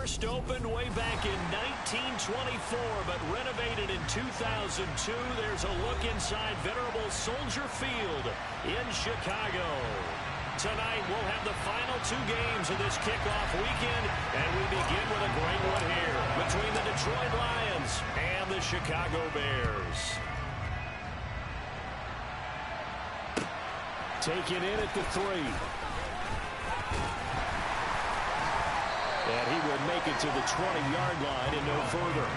First opened way back in 1924, but renovated in 2002. There's a look inside venerable Soldier Field in Chicago. Tonight, we'll have the final two games of this kickoff weekend, and we begin with a great one here between the Detroit Lions and the Chicago Bears. Taken in at the 3. And he will make it to the 20-yard line and no further.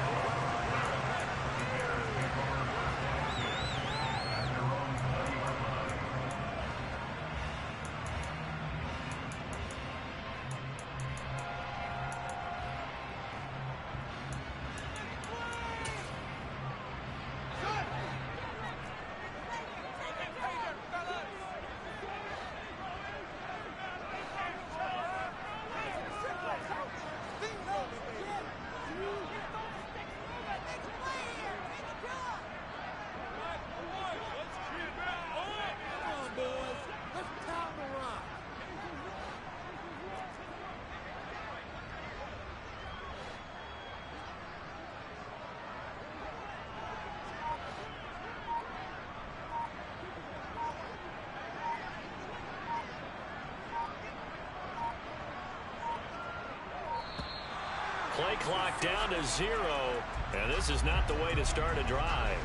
Play clock down to 0, and this is not the way to start a drive.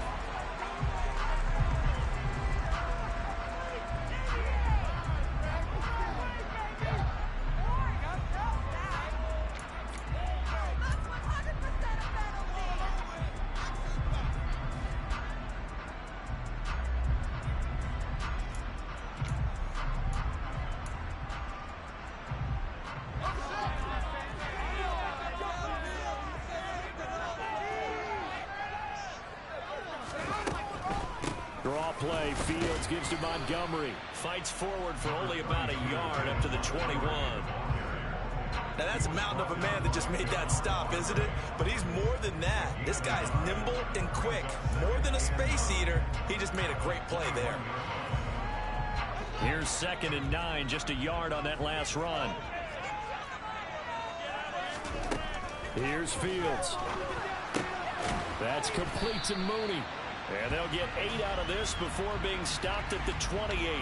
Draw play. Fields gives to Montgomery. Fights forward for only about a yard up to the 21. Now that's a mountain of a man that just made that stop, isn't it? But he's more than that. This guy's nimble and quick. More than a space eater. He just made a great play there. Here's 2nd and 9. Just a yard on that last run. Here's Fields. That's complete to Mooney. And they'll get 8 out of this before being stopped at the 28.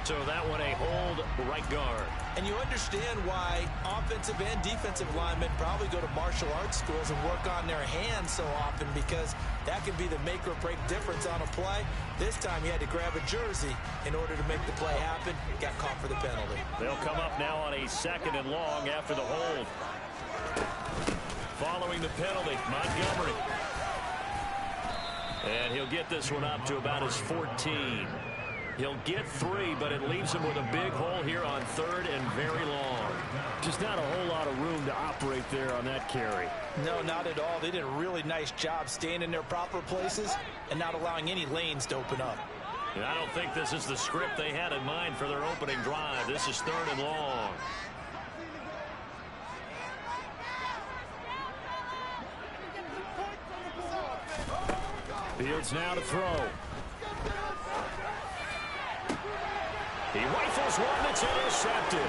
So that one a hold right guard. And you understand why offensive and defensive linemen probably go to martial arts schools and work on their hands so often, because that can be the make or break difference on a play. This time he had to grab a jersey in order to make the play happen. Got caught for the penalty. They'll come up now on a 2nd and long after the hold. Following the penalty, Montgomery. And he'll get this one up to about his 14. He'll get 3, but it leaves him with a big hole here on 3rd and very long. Just not a whole lot of room to operate there on that carry. No, not at all. They did a really nice job staying in their proper places and not allowing any lanes to open up. And I don't think this is the script they had in mind for their opening drive. This is 3rd and long. Fields now to throw. He rifles one that's intercepted.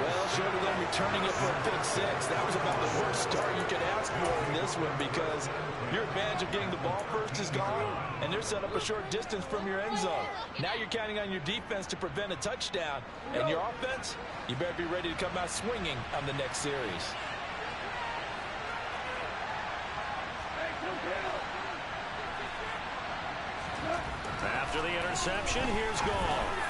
Well, short of them returning it for a pick 6, that was about the worst start you could ask for in this one, because your advantage of getting the ball first is gone, and they're set up a short distance from your end zone. Now you're counting on your defense to prevent a touchdown, and your offense, you better be ready to come out swinging on the next series. After the interception, here's Goff.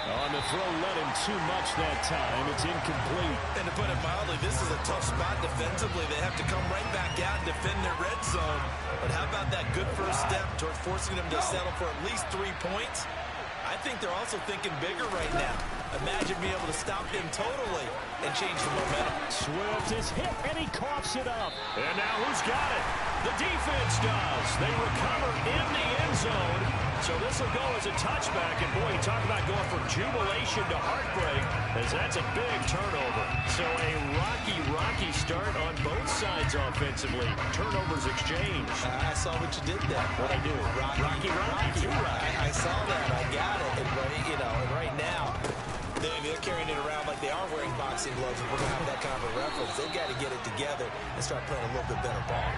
On the throw, let him too much that time. It's incomplete. And to put it mildly, this is a tough spot defensively. They have to come right back out and defend their red zone. But how about that good first step towards forcing them to settle for at least 3 points? I think they're also thinking bigger right now. Imagine being able to stop them totally and change the momentum. Swift is hit, and he coughs it up. And now who's got it? The defense does. They recover in the end zone. So this will go as a touchback. And, boy, talk about going from jubilation to heartbreak, as that's a big turnover. So a rocky start on both sides. sides offensively. Turnovers exchanged. I saw what you did there. What'd I do? Rocky. I saw that. I got it. And right now, they're carrying it around like they are wearing boxing gloves. If we're going to have that kind of a reference, they've got to get it together and start playing a little bit better ball.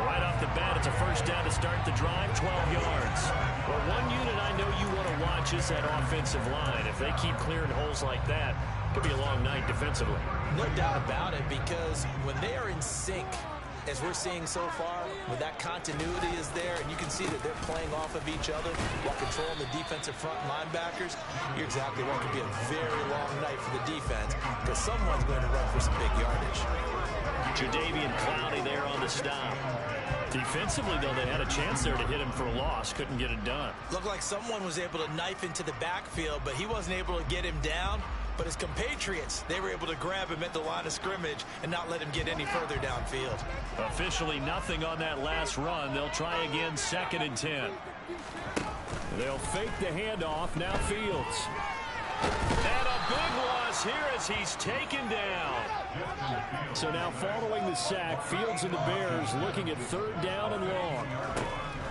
Right off the bat, it's a first down to start the drive, 12 yards. Well, one unit I know you want to watch is that offensive line. If they keep clearing holes like that, it could be a long night defensively. No doubt about it, because when they are in sync, as we're seeing so far, when that continuity is there, and you can see that they're playing off of each other while controlling the defensive front linebackers, you're exactly right. It could be a very long night for the defense, because someone's going to run for some big yardage. Jadeveon Clowney there on the stop. Defensively, though, they had a chance there to hit him for a loss. Couldn't get it done. Looked like someone was able to knife into the backfield, but he wasn't able to get him down. But his compatriots, they were able to grab him at the line of scrimmage and not let him get any further downfield. Officially nothing on that last run. They'll try again, 2nd and 10. They'll fake the handoff. Now Fields. And a big loss here as he's taken down. So now following the sack, Fields and the Bears looking at 3rd down and long.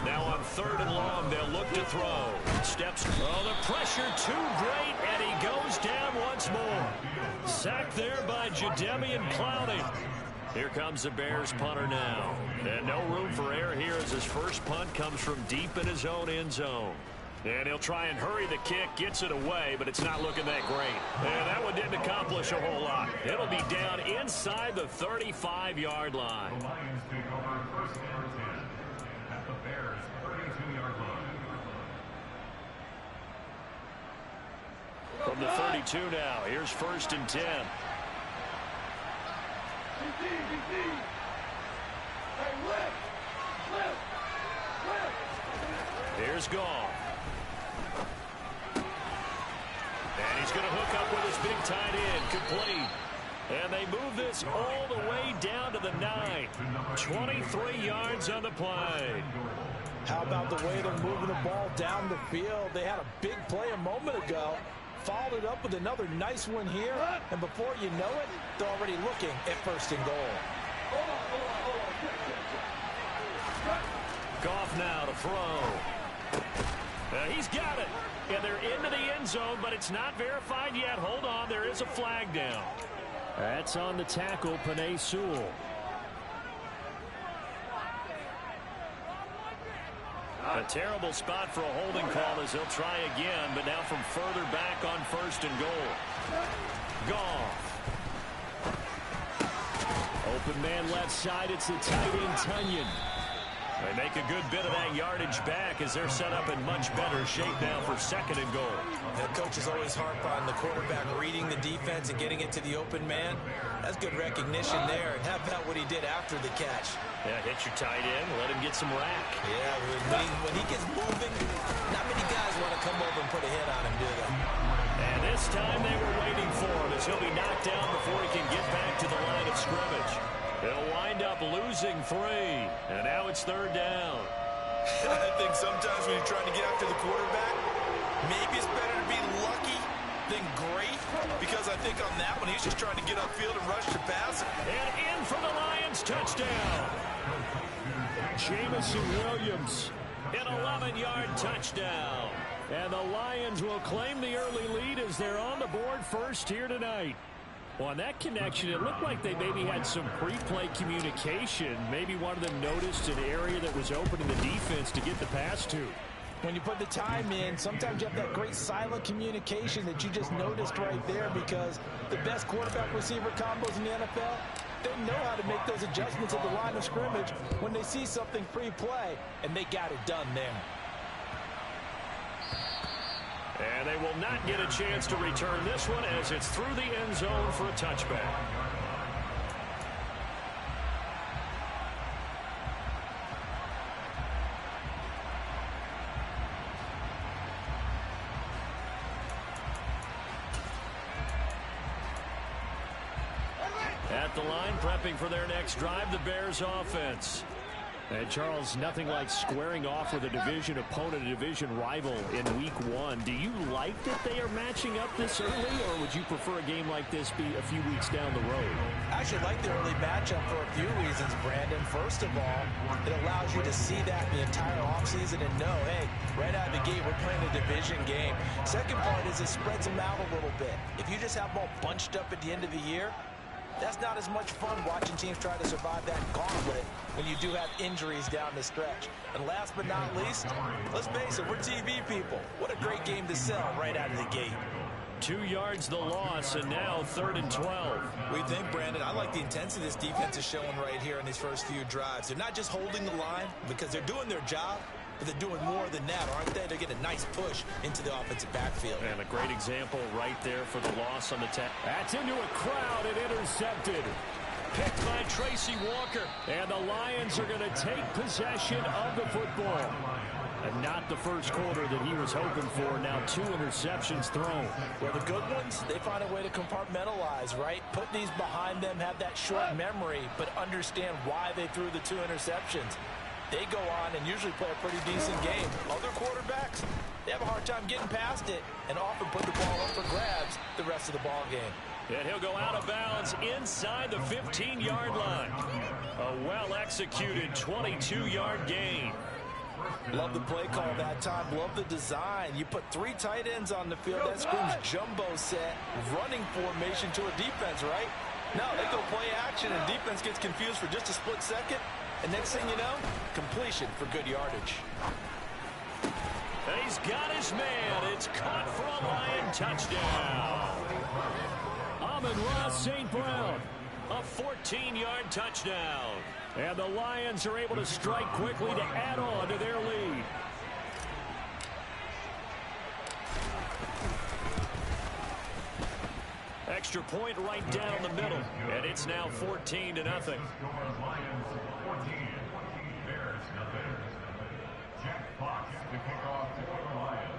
Now on 3rd and long, they'll look to throw. Steps. Oh, the pressure too great, and he goes down once more. Sacked there by Jadeveon Clowney. Here comes the Bears punter now. And no room for error here as his first punt comes from deep in his own end zone. And he'll try and hurry the kick, gets it away, but it's not looking that great. And that one didn't accomplish a whole lot. It'll be down inside the 35-yard line. The Lions take over 1st and 10 at the Bears' 32-yard line. From the 32 now, here's 1st and 10. Here's Goff. And he's going to hook up with his big tight end, complete. And they move this all the way down to the 9. 23 yards on the play. How about the way they're moving the ball down the field? They had a big play a moment ago. Followed it up with another nice one here. And before you know it, they're already looking at 1st and goal. Goff now to throw. He's got it. And they're into the end zone, but it's not verified yet. Hold on, there is a flag down. That's on the tackle, Penei Sewell. A terrible spot for a holding call as they'll try again, but now from further back on 1st and goal. Goff. Open man left side, it's the tight end, Tunyon. They make a good bit of that yardage back as they're set up in much better shape now for 2nd and goal. The coach is always harp on the quarterback reading the defense and getting it to the open man. That's good recognition there. And how about what he did after the catch? Yeah, hit your tight end, let him get some rack. Yeah, when he gets moving, not many guys want to come over and put a hit on him, do they? And this time they were waiting for him as he'll be knocked down before he can get back to the line of scrimmage. They'll wind up losing 3, and now it's 3rd down. I think sometimes when you're trying to get after the quarterback, maybe it's better to be lucky than great, because I think on that one, he's just trying to get upfield and rush the pass. And in for the Lions, touchdown. Jameson Williams, an 11-yard touchdown. And the Lions will claim the early lead as they're on the board first here tonight. Well, on that connection, it looked like they maybe had some pre-play communication. Maybe one of them noticed an area that was open in the defense to get the pass to. When you put the time in, sometimes you have that great silent communication that you just noticed right there, because the best quarterback-receiver combos in the NFL, they know how to make those adjustments at the line of scrimmage when they see something pre-play, and they got it done there. And they will not get a chance to return this one as it's through the end zone for a touchback. At the line, prepping for their next drive, the Bears offense. And Charles, nothing like squaring off with a division opponent, a division rival in week 1. Do you like that they are matching up this early, or would you prefer a game like this be a few weeks down the road? I actually like the early matchup for a few reasons, Brandon. First of all, it allows you to see that the entire offseason and know, hey, right out of the gate, we're playing a division game. Second part is it spreads them out a little bit. If you just have them all bunched up at the end of the year, that's not as much fun watching teams try to survive that gauntlet when you do have injuries down the stretch. And last but not least, let's face it, we're TV people. What a great game to sell right out of the gate. 2 yards the loss, and now 3rd and 12. We think, Brandon, I like the intensity this defense is showing right here in these first few drives. They're not just holding the line because they're doing their job, but they're doing more than that, aren't they? They're getting a nice push into the offensive backfield. And a great example right there for the loss on the tap. That's into a crowd and intercepted. Picked by Tracy Walker. And the Lions are going to take possession of the football. And not the first quarter that he was hoping for. Now 2 interceptions thrown. Well, the good ones, they find a way to compartmentalize, right? Put these behind them, have that short memory, but understand why they threw the 2 interceptions. They go on and usually play a pretty decent game. Other quarterbacks, they have a hard time getting past it and often put the ball up for grabs the rest of the ball game. And he'll go out of bounds inside the 15-yard line. A well-executed 22-yard gain. Love the play call that time. Love the design. You put 3 tight ends on the field. That screams jumbo set, running formation to a defense, right? No, they go play action, and defense gets confused for just a split second. And next thing you know, completion for good yardage. And he's got his man. It's caught for a Lion touchdown. Amon-Ra St. Brown, a 14-yard touchdown. And the Lions are able to strike quickly to add on to their lead. Extra point right down the middle. And it's now 14-0. Jack Fox to kick off for the Lions.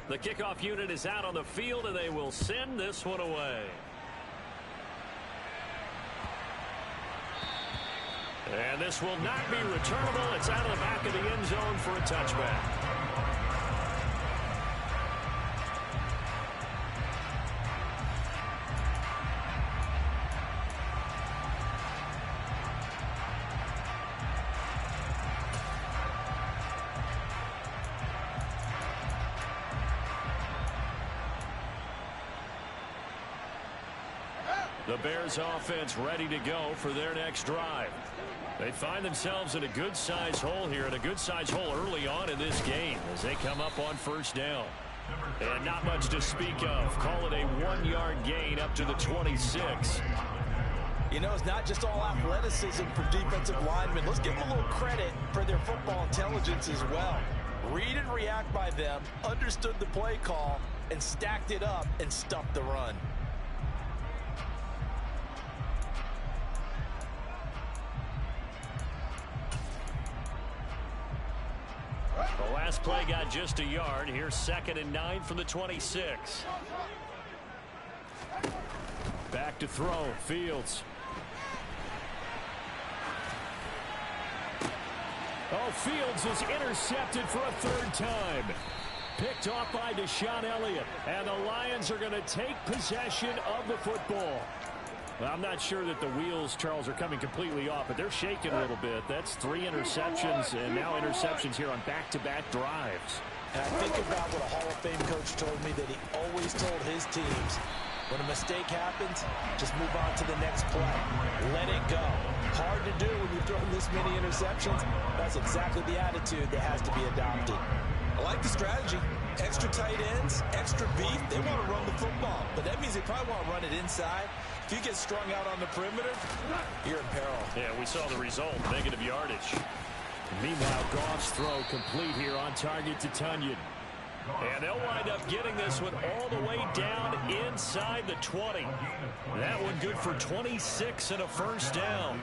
The kickoff unit is out on the field, and they will send this one away. And this will not be returnable. It's out of the back of the end zone for a touchback. The Bears offense ready to go for their next drive. They find themselves in a good-sized hole here, and a good-sized hole early on in this game as they come up on first down. And not much to speak of. Call it a 1-yard gain up to the 26. You know, it's not just all athleticism for defensive linemen. Let's give them a little credit for their football intelligence as well. Read and react by them, understood the play call, and stacked it up and stuffed the run. The last play got just a yard. Here's 2nd and 9 from the 26. Back to throw. Fields. Oh, Fields is intercepted for a 3rd time. Picked off by Deshaun Elliott. And the Lions are going to take possession of the football. Well, I'm not sure that the wheels, Charles, are coming completely off, but they're shaking a little bit. That's 3 interceptions, and now interceptions here on back-to-back drives. And I think about what a Hall of Fame coach told me that he always told his teams, when a mistake happens, just move on to the next play. Let it go. Hard to do when you've thrown this many interceptions. That's exactly the attitude that has to be adopted. I like the strategy. Extra tight ends, extra beef. They want to run the football, but that means they probably want to run it inside. If you get strung out on the perimeter, you're in peril. Yeah, we saw the result, negative yardage. Meanwhile, Goff's throw complete here on target to Tonyan. And they'll wind up getting this one all the way down inside the 20. That one good for 26 and a first down.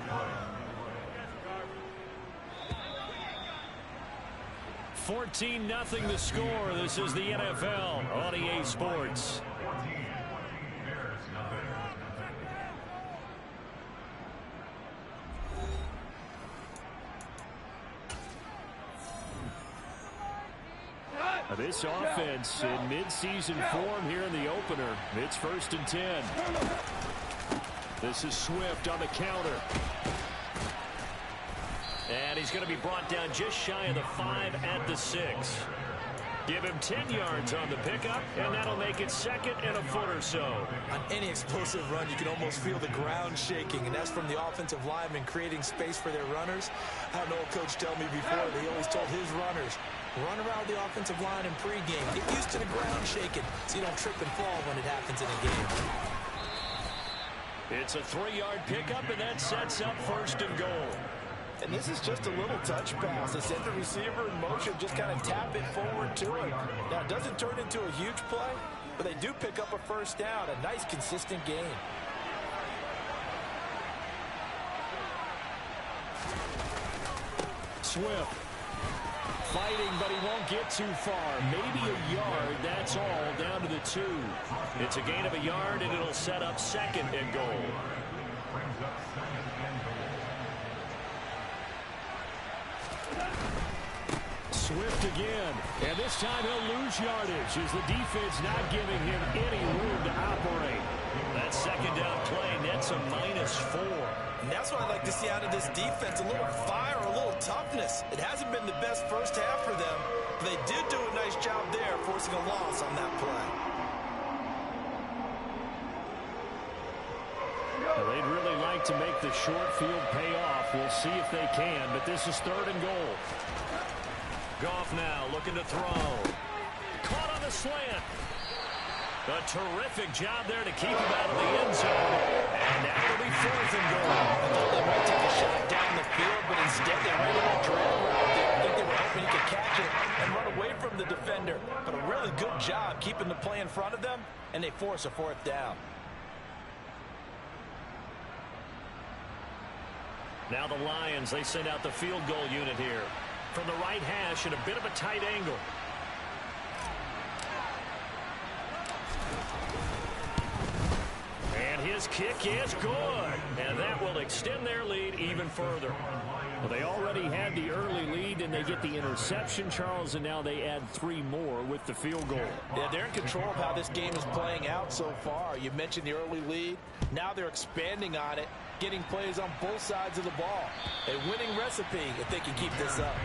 14-0 the score. This is the NFL on EA Sports. This offense in mid-season form here in the opener. It's 1st and 10. This is Swift on the counter. And he's going to be brought down just shy of the 5 at the 6. Give him 10 yards on the pickup, and that'll make it 2nd and a foot or so. On any explosive run, you can almost feel the ground shaking, and that's from the offensive linemen creating space for their runners. I had an old coach tell me before that he always told his runners, run around the offensive line in pregame. Get used to the ground shaking so you don't trip and fall when it happens in a game. It's a 3-yard pickup, and that sets up 1st and goal. And this is just a little touch pass. They set the receiver in motion, just kind of tap it forward to him. Now, it doesn't turn into a huge play, but they do pick up a 1st down. A nice, consistent game. Swift fighting, but he won't get too far. Maybe a yard, that's all, down to the 2. It's a gain of a yard, and it'll set up 2nd and goal. Swift again, and this time he'll lose yardage as the defense not giving him any room to operate. That 2nd down play nets a -4. And that's what I like to see out of this defense, a little fire, a little toughness. It hasn't been the best first half for them, but they did do a nice job there, forcing a loss on that play. Well, they'd really like to make the short field pay off. We'll see if they can, but this is 3rd and goal. Goff now looking to throw. Caught on the slant. A terrific job there to keep him out of the end zone. And now it'll be 4th and goal. I thought they might take a shot down the field, but instead they ran a trail route there. I think they were hoping he could catch it and run away from the defender. But a really good job keeping the play in front of them, and they force a 4th down. Now the Lions, they send out the field goal unit here. From the right hash at a bit of a tight angle. And his kick is good. And that will extend their lead even further. Well, they already had the early lead, and they get the interception, Charles, and now they add 3 more with the field goal. Yeah, they're in control of how this game is playing out so far. You mentioned the early lead. Now they're expanding on it, getting plays on both sides of the ball. A winning recipe if they can keep this up.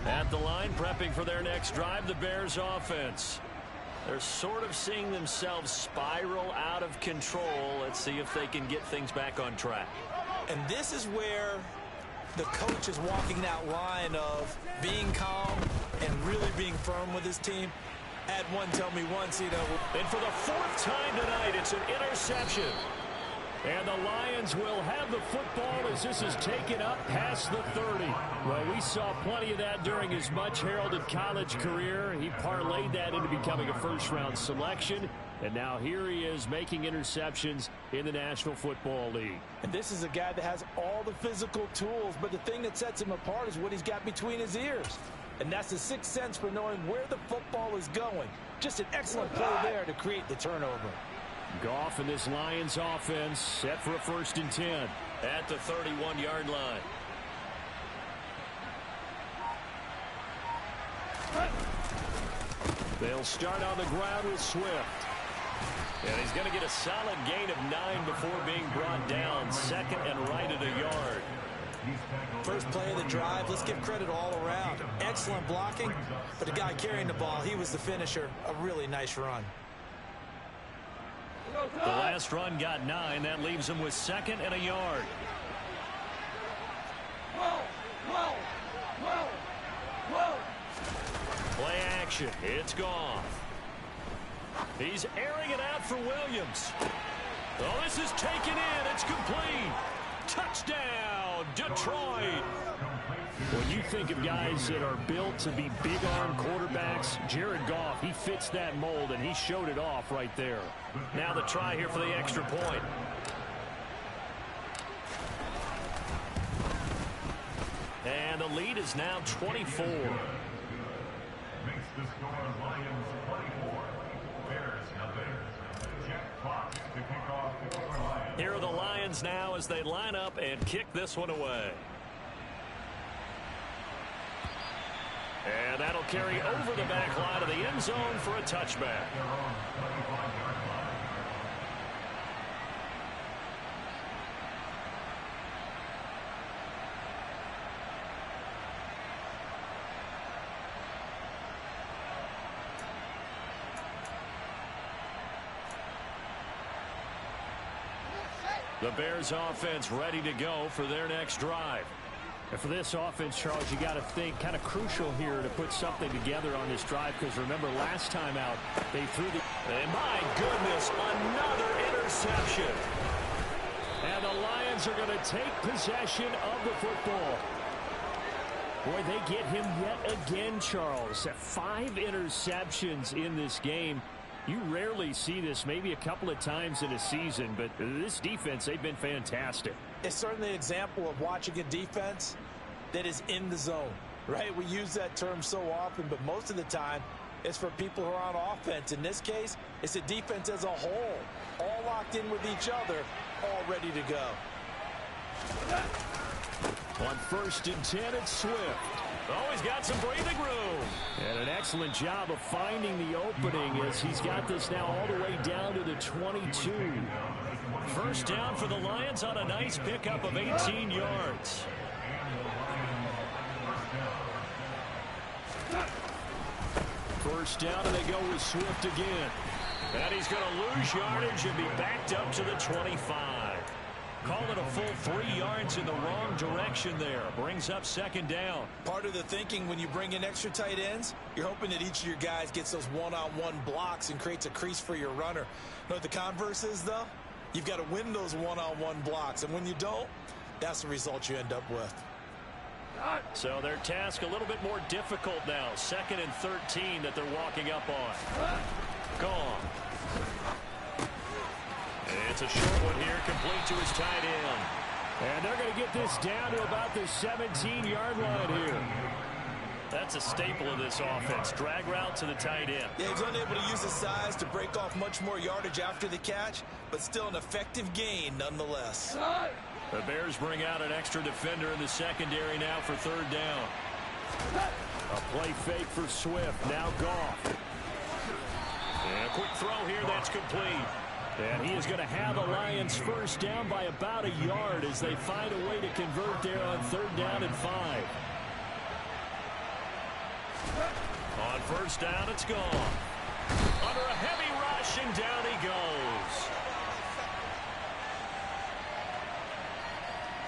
At the line, prepping for their next drive, the Bears offense. They're sort of seeing themselves spiral out of control. Let's see if they can get things back on track. And this is where the coach is walking that line of being calm and really being firm with his team. Had one tell me once, you know. And for the 4th time tonight, it's an interception. And the Lions will have the football as this is taken up past the 30. Well, we saw plenty of that during his much-heralded college career. He parlayed that into becoming a first-round selection. And now here he is making interceptions in the National Football League. And this is a guy that has all the physical tools, but the thing that sets him apart is what he's got between his ears. And that's the sixth sense for knowing where the football is going. Just an excellent play there to create the turnover. Goff and this Lions offense set for a 1st and 10 at the 31-yard line. They'll start on the ground with Swift. And he's going to get a solid gain of 9 before being brought down. 2nd and right at a yard. First play of the drive, let's give credit all around. Excellent blocking, but the guy carrying the ball, he was the finisher. A really nice run. The last run got 9. That leaves him with 2nd and a yard. Play action. It's gone. He's airing it out for Williams. Oh, this is taken in. It's complete. Touchdown, Detroit. When you think of guys that are built to be big-arm quarterbacks, Jared Goff, he fits that mold, and he showed it off right there. Now the try here for the extra point. And the lead is now 24. Makes the score Lions 24. Bears nothing. Jack Fox to kick off for Lions. Here are the Lions now as they line up and kick this one away. And that'll carry over the back line of the end zone for a touchback. The Bears offense ready to go for their next drive. And for this offense, Charles, you got to think kind of crucial here to put something together on this drive, because remember last time out they threw the... And my goodness, another interception. And the Lions are going to take possession of the football. Boy, they get him yet again, Charles. 5 interceptions in this game. You rarely see this, maybe a couple of times in a season, but this defense, they've been fantastic. It's certainly an example of watching a defense that is in the zone, right? We use that term so often, but most of the time it's for people who are on offense. In this case, it's a defense as a whole, all locked in with each other, all ready to go. On 1st and 10, it's Swift. Oh, he's got some breathing room. And an excellent job of finding the opening as he's got this now all the way down to the 22. First down for the Lions on a nice pickup of 18 yards. First down, and they go with Swift again. And he's going to lose yardage and be backed up to the 25. Call it a full 3 yards in the wrong direction there. Brings up 2nd down. Part of the thinking when you bring in extra tight ends, you're hoping that each of your guys gets those one-on-one blocks and creates a crease for your runner. You know what the converse is, though? You've got to win those one-on-one blocks, and when you don't, that's the result you end up with. So their task a little bit more difficult now. 2nd and 13 that they're walking up on. Gone. It's a short one here, complete to his tight end. And they're going to get this down to about the 17-yard line here. That's a staple of this offense. Drag route to the tight end. Yeah, he's unable to use his size to break off much more yardage after the catch, but still an effective gain nonetheless. The Bears bring out an extra defender in the secondary now for 3rd down. A play fake for Swift. Now Goff. And a quick throw here. That's complete. And he is going to have the Lions first down by about a yard as they find a way to convert there on 3rd down and 5. On 1st down, it's gone. Under a heavy rush, and down he goes.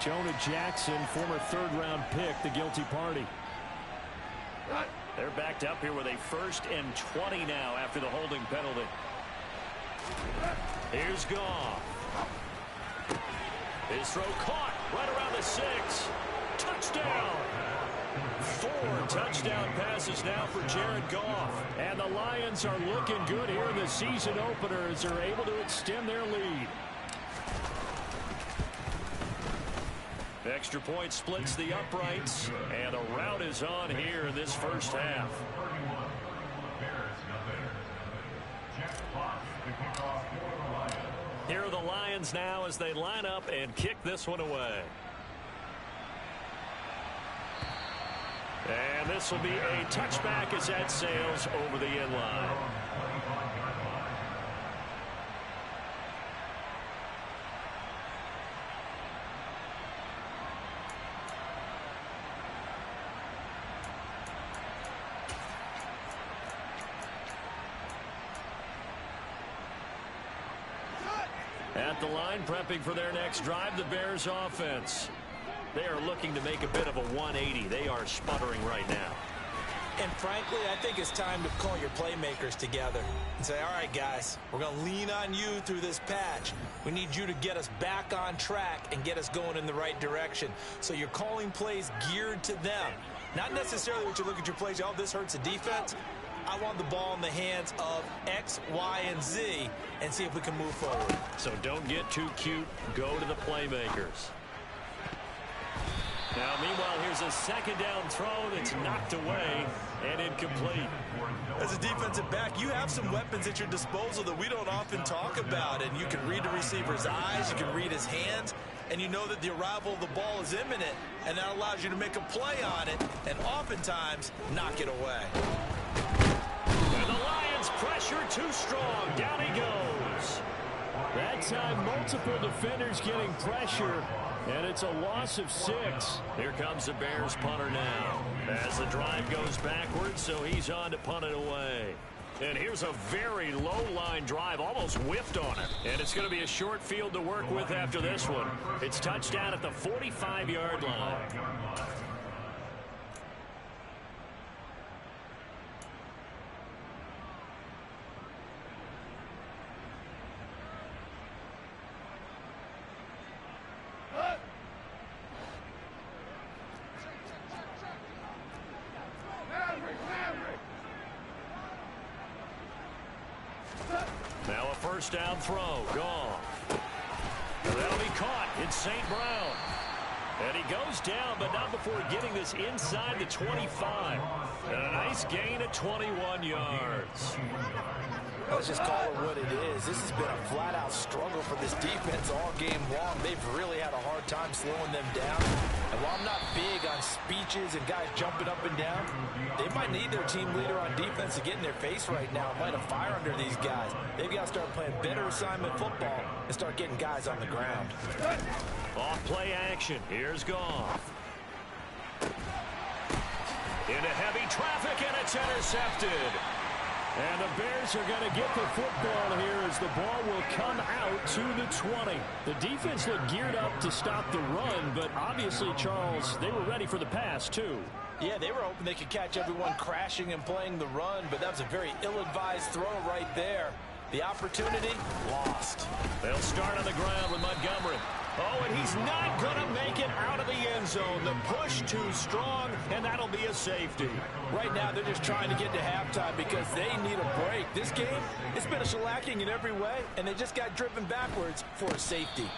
Jonah Jackson, former 3rd-round pick, the guilty party. They're backed up here with a 1st and 20 now after the holding penalty. Here's Goff. His throw caught right around the 6. Touchdown. 4 touchdown passes now for Jared Goff. And the Lions are looking good here in the season opener as they're able to extend their lead. Extra point splits the uprights, and a rout is on here in this first half. Here are the Lions now as they line up and kick this one away. And this will be a touchback as that sails over the end line. At the line, prepping for their next drive, the Bears offense. They are looking to make a bit of a 180. They are sputtering right now. And frankly, I think it's time to call your playmakers together and say, all right, guys, we're going to lean on you through this patch. We need you to get us back on track and get us going in the right direction. So you're calling plays geared to them. Not necessarily what you look at your plays, oh, this hurts the defense. I want the ball in the hands of X, Y, and Z and see if we can move forward. So don't get too cute. Go to the playmakers. Now, meanwhile, here's a second down throw that's knocked away and incomplete. As a defensive back, you have some weapons at your disposal that we don't often talk about, and you can read the receiver's eyes, you can read his hands, and you know that the arrival of the ball is imminent, and that allows you to make a play on it and oftentimes knock it away. And the Lions pressure too strong. Down he goes. That time, multiple defenders getting pressure, and it's a loss of 6. Here comes the Bears punter now as the drive goes backwards, so he's on to punt it away. And here's a very low-line drive, almost whiffed on it. And it's going to be a short field to work with after this one. It's touchdown at the 45-yard line. Now a first down throw, gone. That'll be caught. It's St. Brown. And he goes down, but not before getting this inside the 25. And a nice gain at 21 yards. Let's just call it what it is. This has been a flat-out struggle for this defense all game long. They've really had a hard time slowing them down. And while I'm not big on speeches and guys jumping up and down, they might need their team leader on defense to get in their face right now and light a fire under these guys. They've got to start playing better assignment football and start getting guys on the ground. Off play action. Here's Goff. Into heavy traffic, and it's intercepted. And the Bears are going to get the football here as the ball will come out to the 20. The defense looked geared up to stop the run, but obviously, Charles, they were ready for the pass, too. Yeah, they were hoping they could catch everyone crashing and playing the run, but that was a very ill-advised throw right there. The opportunity, lost. They'll start on the ground with Montgomery. Oh, and he's not going to make it out of the end zone. The push too strong, and that'll be a safety. Right now, they're just trying to get to halftime because they need a break. This game, it's been a shellacking in every way, and they just got driven backwards for a safety.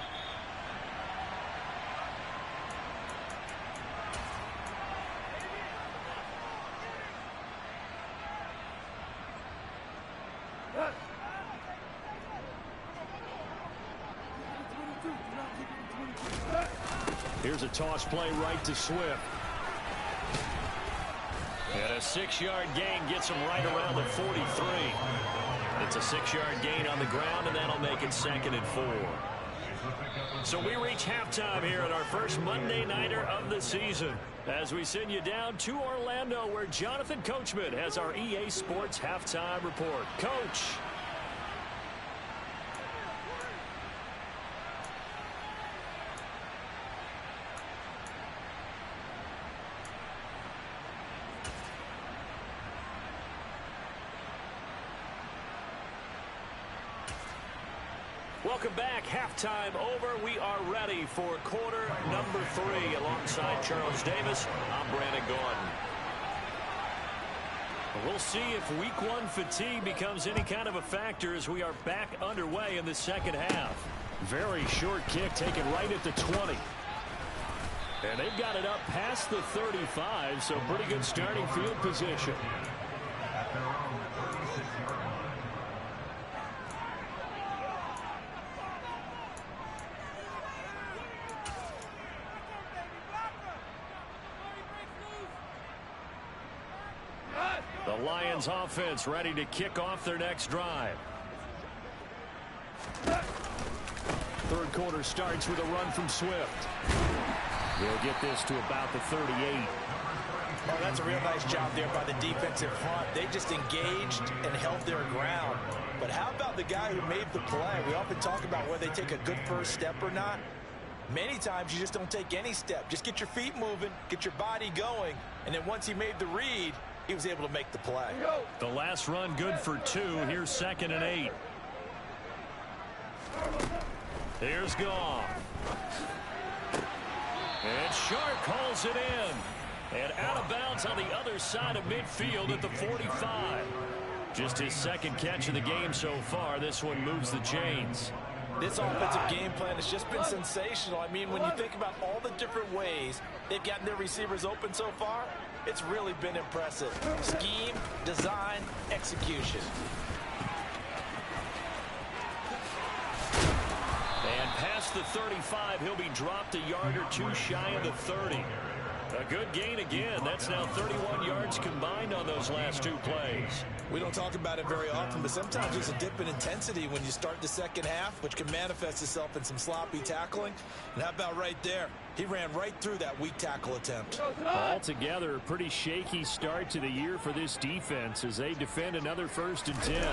Here's a toss play right to Swift. And a 6-yard gain gets him right around the 43. It's a 6-yard gain on the ground, and that'll make it 2nd and 4. So we reach halftime here at our first Monday Nighter of the season as we send you down to Orlando, where Jonathan Coachman has our EA Sports halftime report. Coach. Welcome back. Halftime over. We are ready for quarter number 3. Alongside Charles Davis, I'm Brandon Gordon. We'll see if week 1 fatigue becomes any kind of a factor as we are back underway in the second half. Very short kick taken right at the 20. And they've got it up past the 35, so pretty good starting field position. The Lions offense ready to kick off their next drive. Third quarter starts with a run from Swift. They'll get this to about the 38. Oh, that's a real nice job there by the defensive front. They just engaged and held their ground. But how about the guy who made the play? We often talk about whether they take a good first step or not. Many times you just don't take any step. Just get your feet moving, get your body going, and then once he made the read, he was able to make the play. The last run good for 2. Here's 2nd and 8. Here's Goff. And Sharp calls it in. And out of bounds on the other side of midfield at the 45. Just his 2nd catch of the game so far. This one moves the chains. This offensive game plan has just been sensational. I mean, when you think about all the different ways they've gotten their receivers open so far, it's really been impressive. Scheme, design, execution. And past the 35, he'll be dropped a yard or 2 shy of the 30. A good gain again. That's now 31 yards combined on those last 2 plays. We don't talk about it very often, but sometimes there's a dip in intensity when you start the second half, which can manifest itself in some sloppy tackling. And how about right there? He ran right through that weak tackle attempt. Altogether, a pretty shaky start to the year for this defense as they defend another 1st and 10.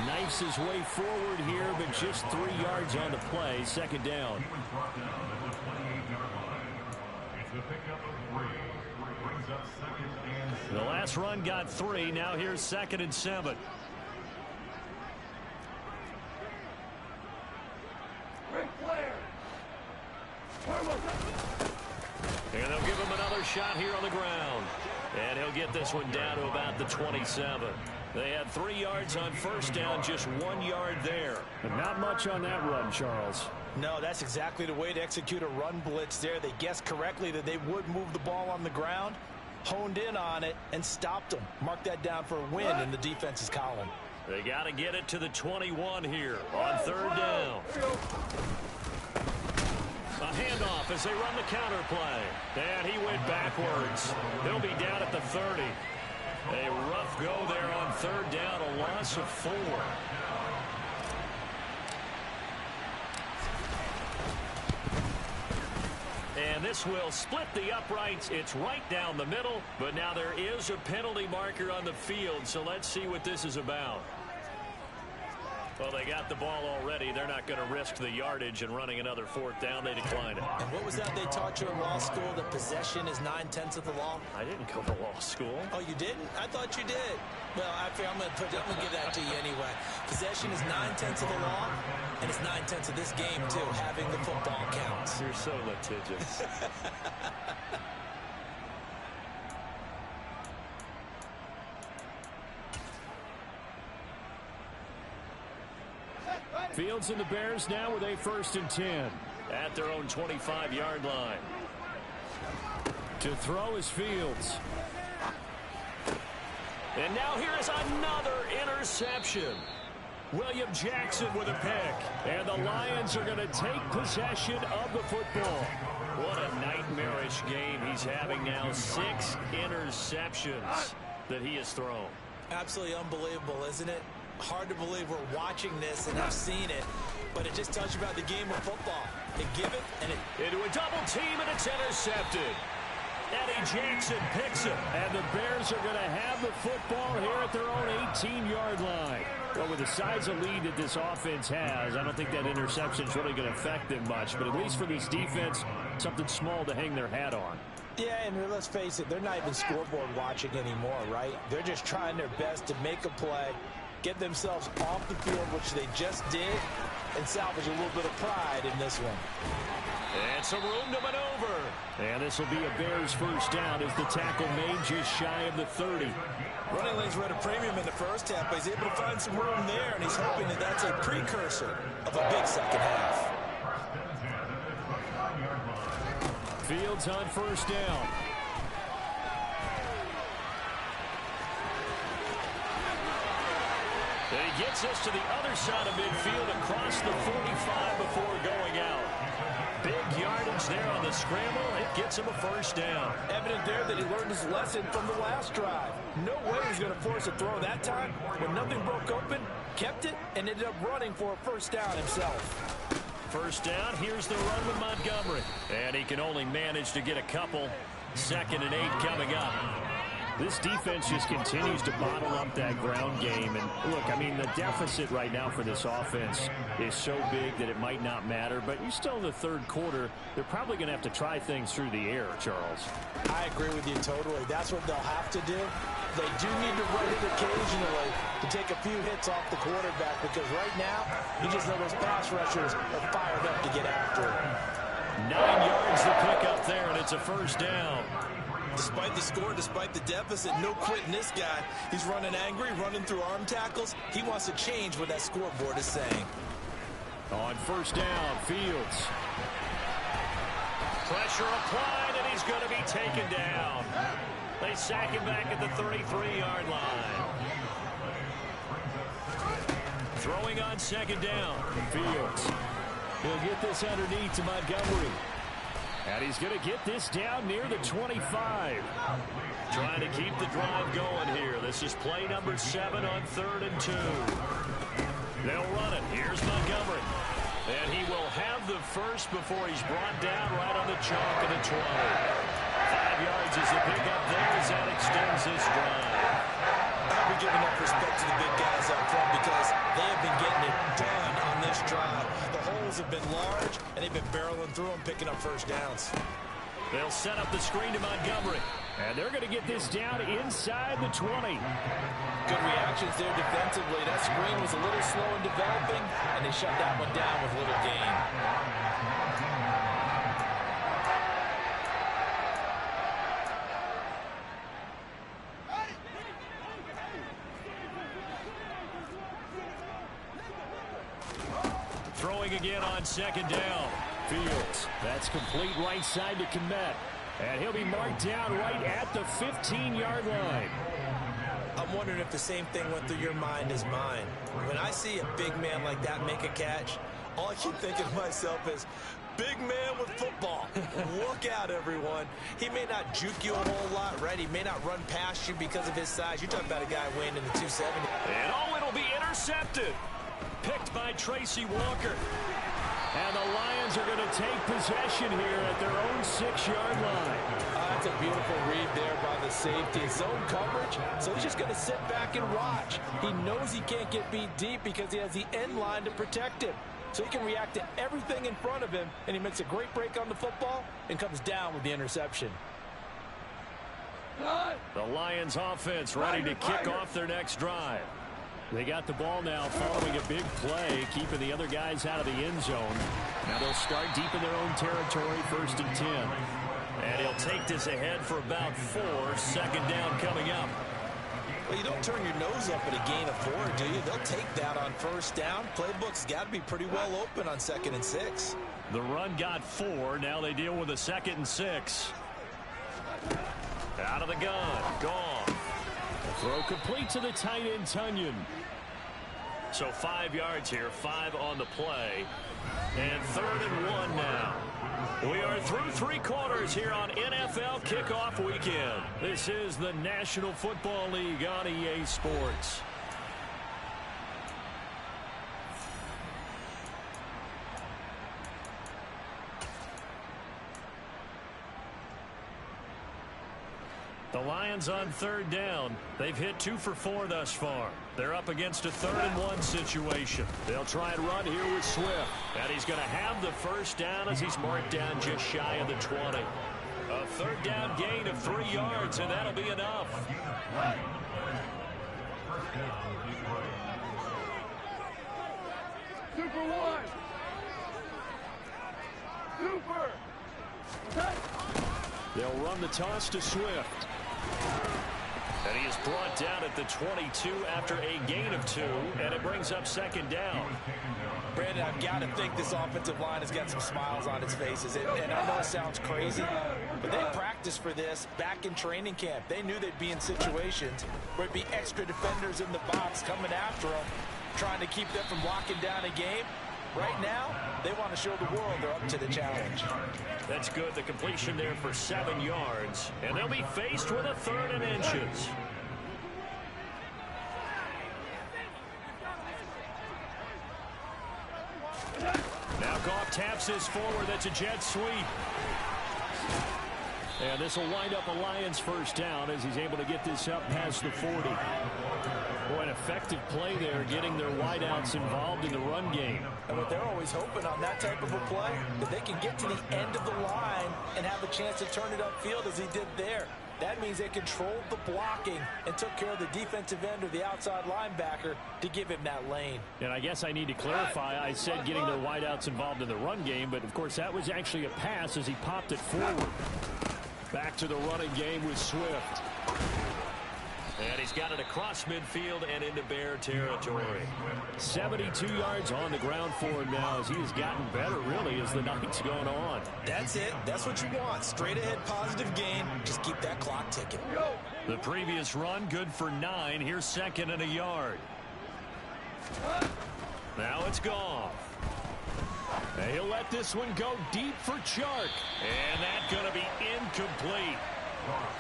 Knifes his way forward here, but just 3 yards on the play. 2nd down. He was brought down at the 28-yard line. It's the pickup of 3. Brings up 2nd and 7. The last run got 3. Now here's 2nd and 7. And they'll give him another shot here on the ground. And he'll get this one down to about the 27. They had 3 yards on 1st down, just 1 yard there. But not much on that run, Charles. No, that's exactly the way to execute a run blitz there. They guessed correctly that they would move the ball on the ground, honed in on it, and stopped them. Mark that down for a win in the defense's column. They got to get it to the 21 here on 3rd down. A handoff as they run the counter play. And he went backwards. He'll be down at the 30. A rough go there on 3rd down, a loss of 4. And this will split the uprights. It's right down the middle, but now there is a penalty marker on the field, so let's see what this is about. Well, they got the ball already. They're not going to risk the yardage and running another 4th down. They declined it. And what was that they taught you in law school, that possession is 9/10 of the law? I didn't go to law school. Oh, you didn't? I thought you did. Well, I'm going to give that to you anyway. Possession is 9/10 of the law, and it's 9/10 of this game, too. Having the football counts. You're so litigious. Fields and the Bears now with a 1st and 10 at their own 25-yard line. To throw is Fields. And now here is another interception. William Jackson with a pick. And the Lions are going to take possession of the football. What a nightmarish game he's having now. 6 interceptions that he has thrown. Absolutely unbelievable, isn't it? Hard to believe we're watching this and have seen it, but it just tells you about the game of football. They give it, and it... Into a double team, and it's intercepted. Eddie Jackson picks it, and the Bears are going to have the football here at their own 18-yard line. Well, with the size of lead that this offense has, I don't think that interception is really going to affect them much, but at least for this defense, something small to hang their hat on. Yeah, and let's face it, they're not even scoreboard watching anymore, right? They're just trying their best to make a play, get themselves off the field, which they just did, and salvage a little bit of pride in this one. And some room to maneuver. And this will be a Bears 1st down as the tackle made just shy of the 30. Running lanes were at a premium in the first half, but he's able to find some room there, and he's hoping that that's a precursor of a big second half. Fields on 1st down. And he gets us to the other side of midfield across the 45 before going out. Big yardage there on the scramble. It gets him a 1st down. Evident there that he learned his lesson from the last drive. No way he's going to force a throw that time. When nothing broke open, kept it, and ended up running for a 1st down himself. 1st down, here's the run with Montgomery. And he can only manage to get a couple. 2nd and 8 coming up. This defense just continues to bottle up that ground game. And look, I mean, the deficit right now for this offense is so big that it might not matter. But you're still in the third quarter. They're probably going to have to try things through the air, Charles. I agree with you totally. That's what they'll have to do. They do need to run it occasionally to take a few hits off the quarterback, because right now, you just know those pass rushers are fired up to get after it. 9 yards to pick up there, and it's a first down. Despite the score, despite the deficit, no quitting this guy. He's running angry, running through arm tackles. He wants to change what that scoreboard is saying. On first down, Fields. Pressure applied, and he's going to be taken down. They sack him back at the 33-yard line. Throwing on second down, Fields. He'll get this underneath to Montgomery. And he's going to get this down near the 25. Trying to keep the drive going here. This is play number 7 on 3rd and 2. They'll run it. Here's Montgomery. And he will have the first before he's brought down right on the chalk of the 20. 5 yards is the pickup there as that extends this drive. I'll be giving up respect to the big guys up front, because they have been getting it done on this drive. The holes have been large, and they've been barreling through them, picking up first downs. They'll set up the screen to Montgomery. And they're going to get this down inside the 20. Good reactions there defensively. That screen was a little slow in developing, and they shut that one down with little gain. Throwing again on second down. Fields. That's complete right side to Kmet. And he'll be marked down right at the 15-yard line. I'm wondering if the same thing went through your mind as mine. When I see a big man like that make a catch, all I keep thinking to myself is, big man with football. Look out, everyone. He may not juke you a whole lot, right? He may not run past you because of his size. You're talking about a guy weighing in the 270. And it'll be intercepted. Picked by Tracy Walker. And the Lions are going to take possession here at their own 6-yard line. That's a beautiful read there by the safety. Zone coverage, so he's just going to sit back and watch. He knows he can't get beat deep because he has the end line to protect him. So he can react to everything in front of him, and he makes a great break on the football and comes down with the interception. The Lions offense ready to kick off their next drive. They got the ball now following a big play, keeping the other guys out of the end zone. Now they'll start deep in their own territory, 1st and 10. And he'll take this ahead for about 4. Second down coming up. Well, you don't turn your nose up at a gain of 4, do you? They'll take that on first down. Playbook's got to be pretty well open on 2nd and 6. The run got 4. Now they deal with a 2nd and 6. Out of the gun. Gone. Throw complete to the tight end, Tunyon. So 5 yards here, 5 on the play. And 3rd and 1 now. We are through 3 quarters here on NFL Kickoff Weekend. This is the National Football League on EA Sports. The Lions on 3rd down. They've hit 2 for 4 thus far. They're up against a 3rd and 1 situation. They'll try and run here with Swift. And he's going to have the first down as he's marked down just shy of the 20. A 3rd down gain of 3 yards, and that'll be enough. Super one. Super. They'll run the toss to Swift. And he is brought down at the 22 after a gain of 2, and it brings up 2nd down. Brandon, I've got to think this offensive line has got some smiles on its faces. And I know it sounds crazy, but they practiced for this back in training camp. They knew they'd be in situations where it'd be extra defenders in the box coming after them, trying to keep them from locking down a game. Right now, they want to show the world they're up to the challenge. That's good. The completion there for 7 yards. And they'll be faced with a 3rd and inches. Now Goff taps this forward. That's a jet sweep. And this will wind up a Lions first down as he's able to get this up past the 40. Boy, an effective play there, getting their wideouts involved in the run game. And what they're always hoping on that type of a play, that they can get to the end of the line and have a chance to turn it upfield as he did there. That means they controlled the blocking and took care of the defensive end or the outside linebacker to give him that lane. And I guess I need to clarify, I said getting their wideouts involved in the run game, but of course that was actually a pass as he popped it forward. Back to the running game with Swift. And he's got it across midfield and into Bear territory. 72 yards on the ground for him now as he has gotten better, really, as the night's going on. That's it. That's what you want. Straight ahead positive gain. Just keep that clock ticking. The previous run, good for 9. Here's second and a yard. Now it's Goff. And he'll let this one go deep for Chark. And that's going to be incomplete.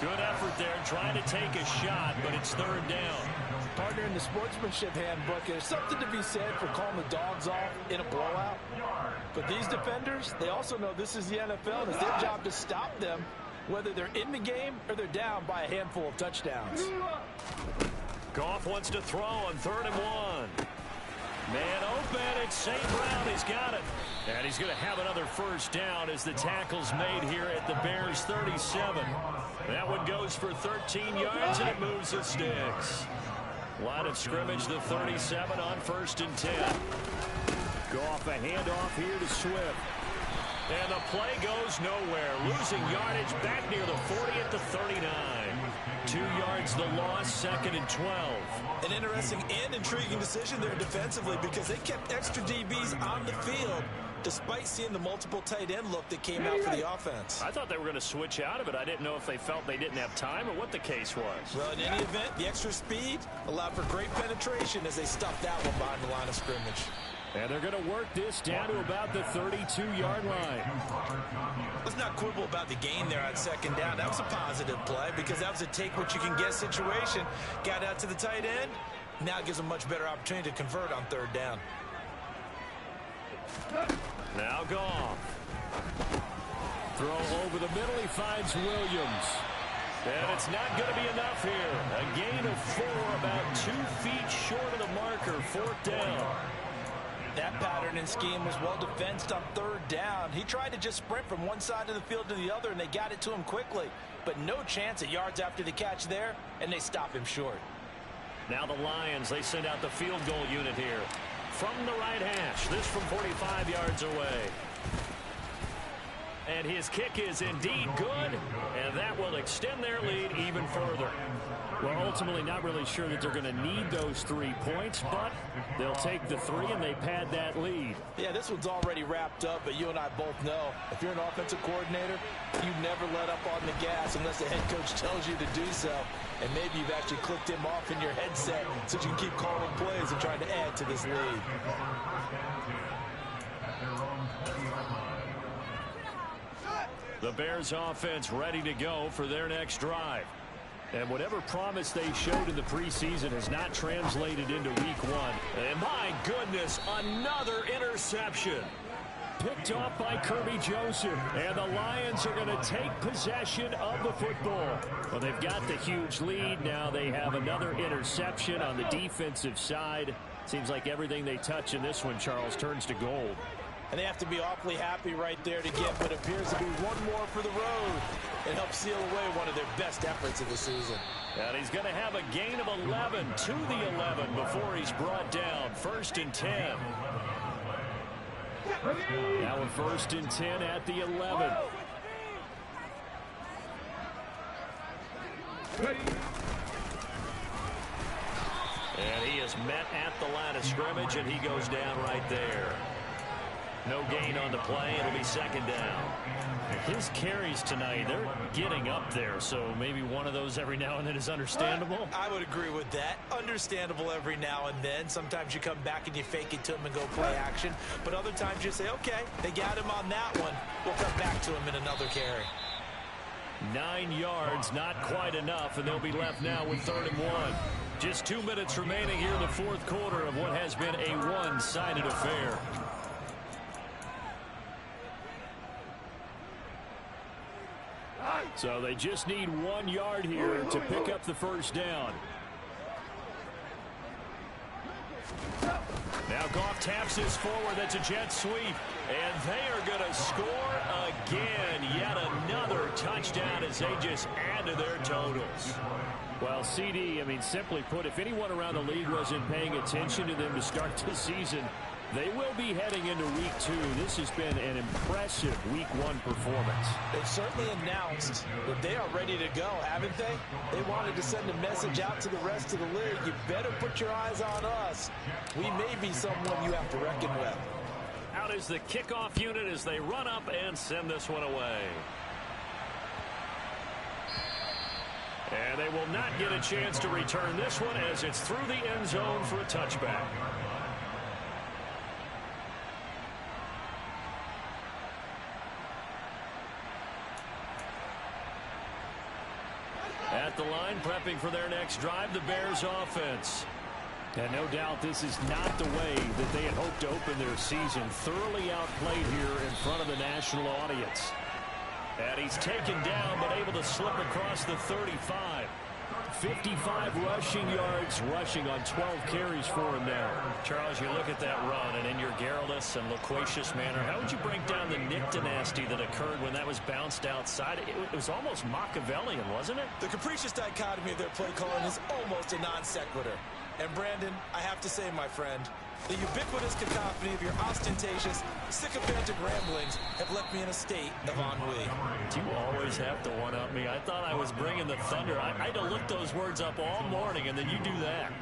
Good effort there trying to take a shot, but it's third down. Partner, in the sportsmanship handbook, there's something to be said for calling the dogs off in a blowout. But these defenders, they also know this is the NFL, and it's their job to stop them, whether they're in the game or they're down by a handful of touchdowns. Goff wants to throw on 3rd and 1. Man open, it's St. Brown, he's got it. And he's going to have another first down as the tackle's made here at the Bears 37. That one goes for 13 yards, and it moves the sticks. Line of scrimmage, the 37 on 1st and 10. Goff a handoff here to Swift. And the play goes nowhere. Losing yardage back near the 40 at the 39. 2 yards the loss, 2nd and 12. An interesting and intriguing decision there defensively because they kept extra DBs on the field despite seeing the multiple tight end look that came out for the offense. I thought they were going to switch out of it. I didn't know if they felt they didn't have time or what the case was. Well, in any event, the extra speed allowed for great penetration as they stuffed that one behind the line of scrimmage. And they're going to work this down to about the 32-yard line. Let's not quibble about the gain there on 2nd down. That was a positive play because that was a take-what-you-can-get situation. Got out to the tight end. Now it gives them a much better opportunity to convert on 3rd down. Now Goff. Throw over the middle. He finds Williams. And it's not going to be enough here. A gain of 4, about 2 feet short of the marker. 4th down. That pattern and scheme was well defensed on 3rd down. He tried to just sprint from one side of the field to the other, and they got it to him quickly. But no chance at yards after the catch there, and they stop him short. Now the Lions, they send out the field goal unit here. From the right hash, this from 45 yards away. And his kick is indeed good, and that will extend their lead even further. Well, ultimately not really sure that they're going to need those 3 points, but they'll take the 3 and they pad that lead. Yeah, this one's already wrapped up, but you and I both know if you're an offensive coordinator, you never let up on the gas unless the head coach tells you to do so. And maybe you've actually clicked him off in your headset so you can keep calling plays and trying to add to this lead. The Bears offense ready to go for their next drive. And whatever promise they showed in the preseason has not translated into week 1. And my goodness, another interception. Picked off by Kirby Joseph. And the Lions are going to take possession of the football. Well, they've got the huge lead. Now they have another interception on the defensive side. Seems like everything they touch in this one, Charles, turns to gold. And they have to be awfully happy right there to get what appears to be one more for the road. It helps seal away one of their best efforts of the season. And he's going to have a gain of 11 to the 11 before he's brought down. 1st and 10. Now a 1st and 10 at the 11. And he is met at the line of scrimmage, and he goes down right there. No gain on the play. It'll be 2nd down. His carries tonight, they're getting up there, so maybe one of those every now and then is understandable. I would agree with that. Understandable every now and then. Sometimes you come back and you fake it to him and go play action. But other times you say, okay, they got him on that one. We'll come back to him in another carry. 9 yards, not quite enough, and they'll be left now with 3rd and 1. Just 2 minutes remaining here in the 4th quarter of what has been a one-sided affair. So they just need 1 yard here to pick up the first down. Now Goff taps this forward. That's a jet sweep. And they are going to score again. Yet another touchdown as they just add to their totals. Well, CD, I mean, simply put, if anyone around the league wasn't paying attention to them to start the season, they will be heading into week 2. This has been an impressive week 1 performance. They've certainly announced that they are ready to go, haven't they? They wanted to send a message out to the rest of the league. You better put your eyes on us. We may be someone you have to reckon with. Out is the kickoff unit as they run up and send this one away. And they will not get a chance to return this one as it's through the end zone for a touchback. At the line, prepping for their next drive, the Bears offense. And no doubt this is not the way that they had hoped to open their season. Thoroughly outplayed here in front of the national audience. And he's taken down, but able to slip across the 35. 55 rushing yards, rushing on 12 carries for him there. Charles, you look at that run, and in your garrulous and loquacious manner, how would you break down the Nick dynasty that occurred when that was bounced outside? It was almost Machiavellian, wasn't it? The capricious dichotomy of their play calling is almost a non sequitur. And Brandon, I have to say, my friend, the ubiquitous cacophony of your ostentatious, sycophantic ramblings have left me in a state of ennui. You always have to one-up me. I thought I was bringing the thunder. I had to look those words up all morning, and then you do that.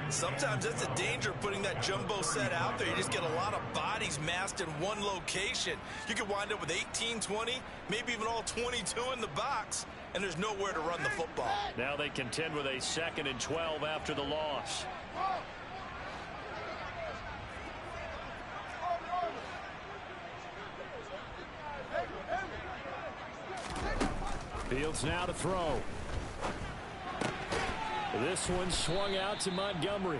Sometimes that's the danger of putting that jumbo set out there. You just get a lot of bodies massed in one location. You could wind up with 18, 20, maybe even all 22 in the box, and there's nowhere to run the football. Now they contend with a 2nd and 12 after the loss. Fields now to throw. This one swung out to Montgomery.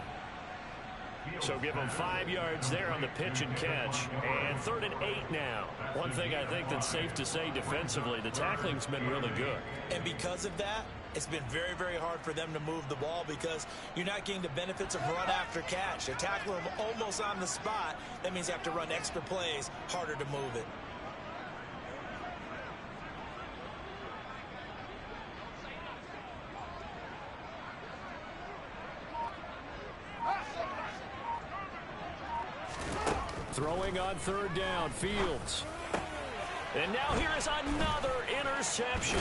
So give him 5 yards there on the pitch and catch. And 3rd and 8 now. One thing I think that's safe to say defensively, the tackling's been really good. And because of that, it's been very, very hard for them to move the ball because you're not getting the benefits of run after catch. They're tackling them almost on the spot. That means you have to run extra plays, harder to move it. Throwing on 3rd down, Fields. And now here is another interception.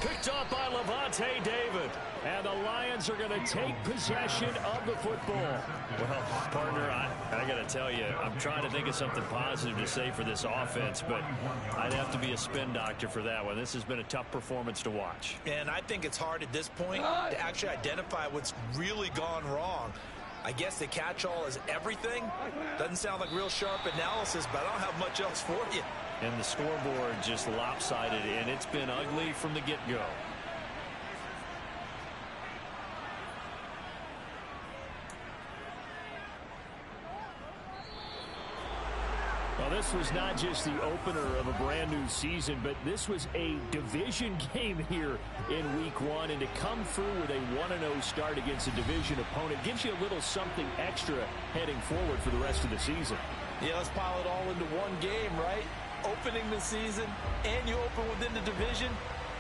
Picked up by Lavonte David. And the Lions are going to take possession of the football. Well, partner, I got to tell you, I'm trying to think of something positive to say for this offense, but I'd have to be a spin doctor for that one. This has been a tough performance to watch. And I think it's hard at this point to actually identify what's really gone wrong. I guess the catch-all is everything. Doesn't sound like real sharp analysis, but I don't have much else for you. And the scoreboard just lopsided, and it's been ugly from the get-go. Well, this was not just the opener of a brand new season, but this was a division game here in week 1. And to come through with a 1-0 start against a division opponent gives you a little something extra heading forward for the rest of the season. Yeah, let's pile it all into one game, right? Opening the season, and you open within the division.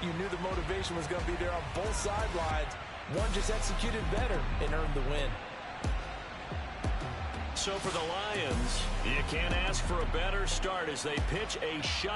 You knew the motivation was going to be there on both sidelines. One just executed better and earned the win. So for the Lions, you can't ask for a better start as they pitch a shot.